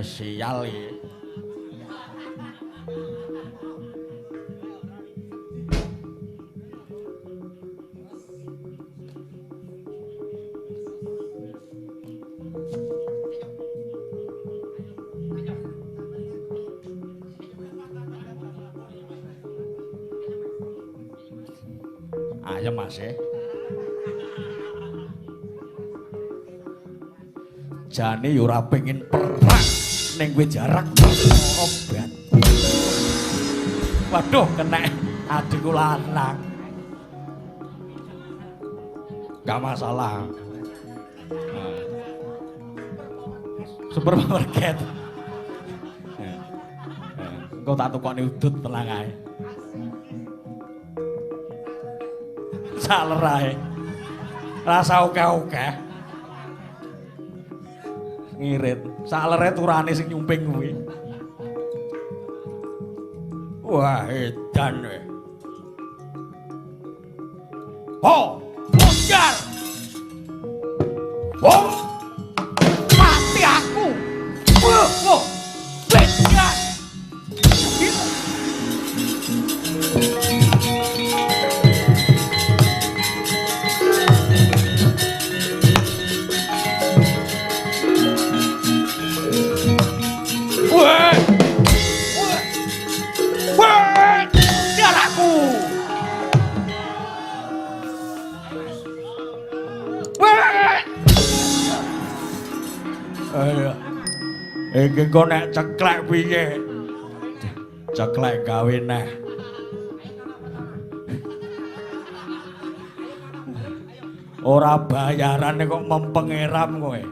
sial iki. Ayem Mas e. Jane yo ora pengin perang ning kowe jarak obat. Waduh kena adikku lanang. Gak masalah. Supermarket. Engko tak tukokne udut tenang ae. Salerahe. Rasa oke-oke. Ngirit. Salere turane sing nyumping kuwi. Wah, edan we. Ho, bundar. Ho. Mati aku. Wah, bundar. Iki kok nek ceklek piye? Ceklek gawe neh. Ora bayaran kok mempengeram kowe.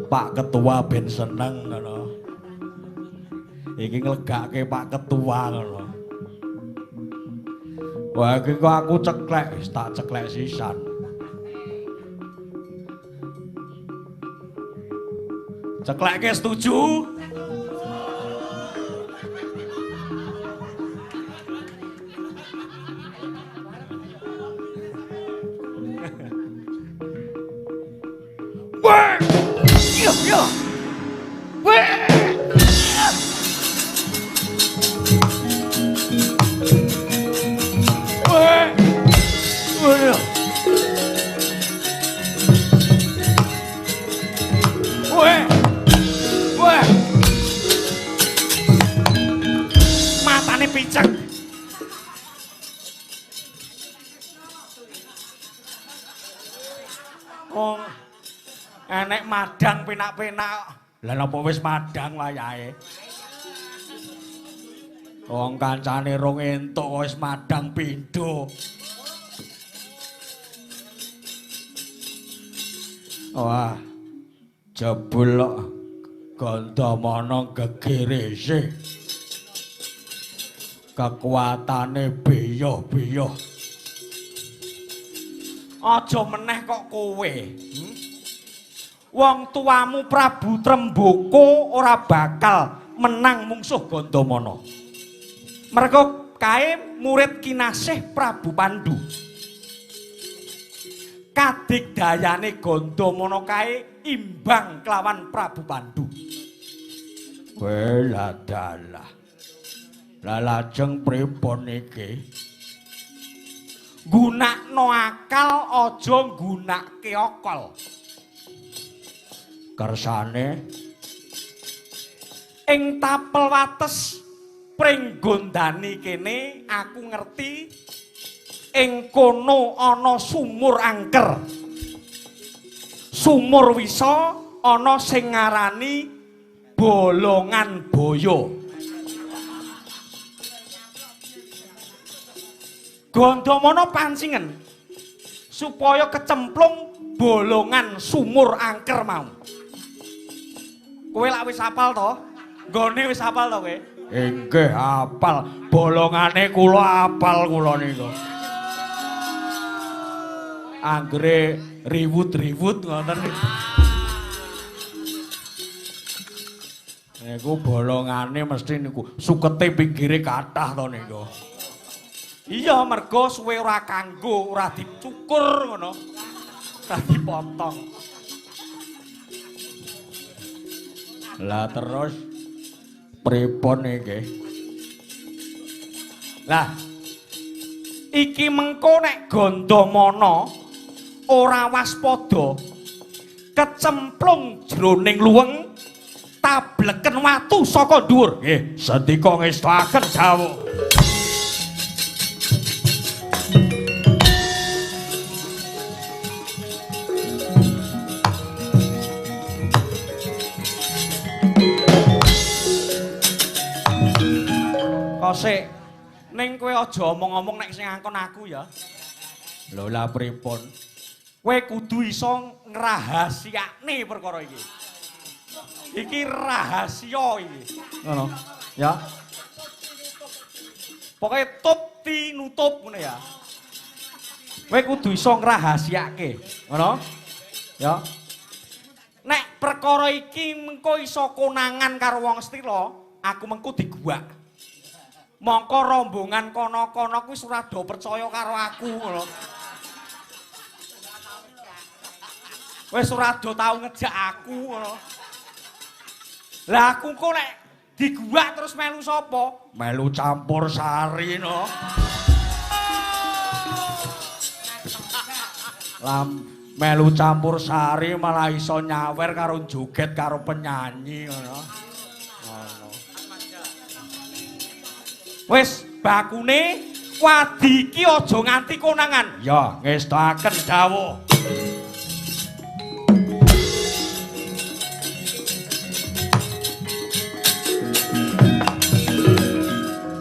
Pak Ketua ben seneng ngono. Iki nglegake Pak Ketua ngono. Wah iki kok aku ceklek, wis tak ceklek sisan. Ceklekke setuju? Wah! Yo yo. Wah! Wah! Wah! Wah! Wah. Matane picek. Wong enek madang penak-penak. Lah napa wis madang wayahe? Wong kancane rong entuk wis madang pindho. Wah. Jebul Gandamana gegerese. Kekuatane beyoh-beyoh. Aja meneh kok kowe. Wong tuamu Prabu Tremboko ora bakal menang mungsuh Gandamana. Merga kae murid kinasih Prabu Pandhu. Kadigdayane Gandamana kae imbang kelawan Prabu Pandhu. Weladalah. Lah lajeng pripun iki? Gunakno akal aja nggunakake okol. Kersane ing tapel wates pringgondani kene aku ngerti ing kono ana sumur angker. Sumur wisa ana sing ngarani Bolongan Boyo. Gandamana pancingen supaya kecemplung bolongan sumur angker mau. Kowe lak wis hafal to? Nggone wis hafal to kowe? Inggih hafal. Bolongane kula hafal kula niku. Anggere riwut-riwut ngoten niku. Niku bolongane mesti niku sukete pinggire kathah to niku. Iya mergo suwe ora kanggo, ora dicukur ngono. Ora dipotong. Lah terus pripun iki? Lah iki mengko nek Gandamana ora waspada kecemplung jroning luweng tableken watu saka dhuwur. Nggih, sendika ngestakaken dawuh. Kosik, ning kowe aja omong-omong nek sing ngangkon aku ya. Lho lah pripun? Kowe kudu iso ngrahasiakne perkara iki. Iki rahasia iki. Ngono. Ya. Pokoke tup ti nutup ngene ya. Kowe kudu iso ngrahasiake. Ngono? Ya. Nek perkara iki mengko iso konangan karo wong setira, aku mengko diguwak. Mongko rombongan kono-kono kuwi ora do percaya karo aku ngono. Wis ora do tau ngejak aku ngono. Lah aku kok nek diguwak terus melu sapa? Melu campur sari no. Melu campur sari malah iso nyawer karo joget karo penyanyi ngono. Wis bakune wadi iki aja nganti konangan. Ya, ngestakaken dawuh.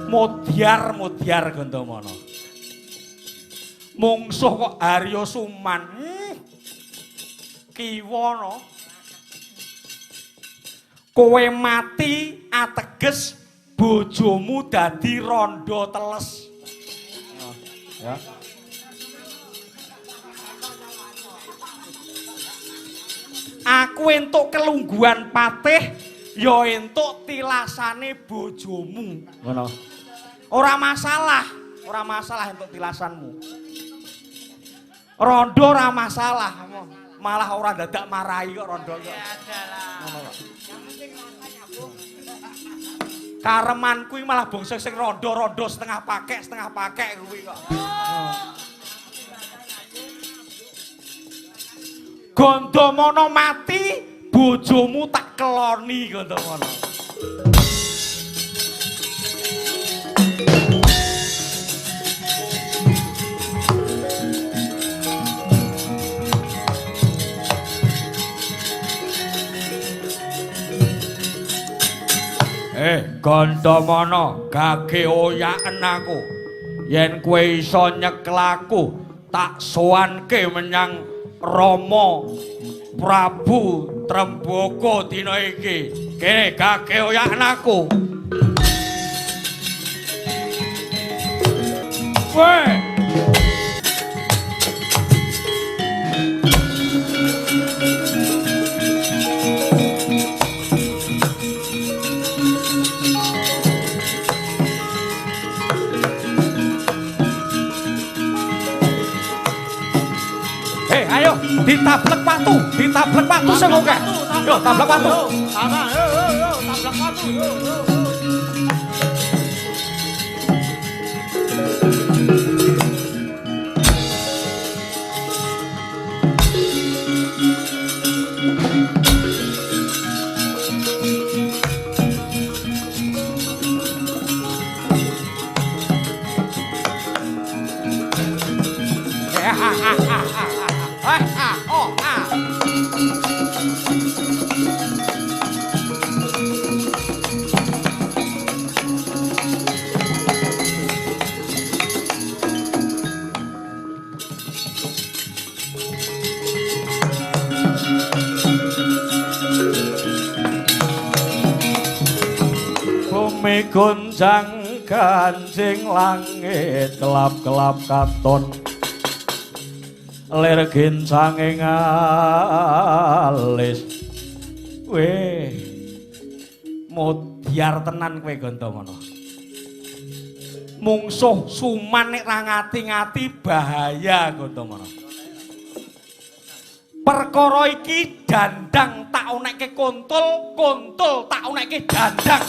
Mudyar Gandamana. Mungsuh kok Arya Suman. Kiwa no. Kowe mati ateges bojomu dadi rondo teles. Ya. Aku entuk kelungguhan patih, ya entuk tilasane bojomu. Ngono. Ora masalah entuk tilasanmu. Rondo ora masalah, malah ora dadak marahi kok rondo kok. Ngono kok. Kareman kuwi malah bangsa sing rondo-rondo setengah pakai kuwi kok. Gandamana mati, bojomu tak keloni Gandamana. Gandamana, gage oyaken aku. Yen kowe iso nyeklaku, tak sowanke menyang Rama Prabu Trembaka dina iki. Kene gage oyaken aku. Weh. Ayo ditablek watu sing oke. Yo tablek watu. Yo tablek watu. Bumi gonjang ganjing langit kelap-kelap katon lir gincanging alis. Weh, mudyar tenan kowe Gandamana. Mungsuh Suman nek ra ngati-ngati bahaya Gandamana. Perkara iki dandang tak tak onekke kontul, kontul tak onekke dandang.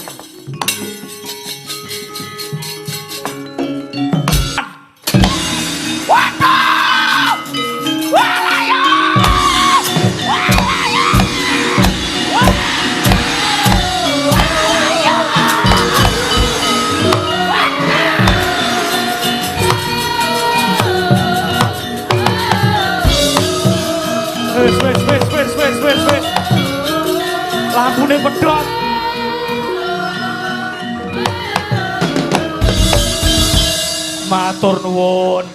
Waduh! Walayo! Walayo! Wes. Lampune pedhot. Matur nuwun.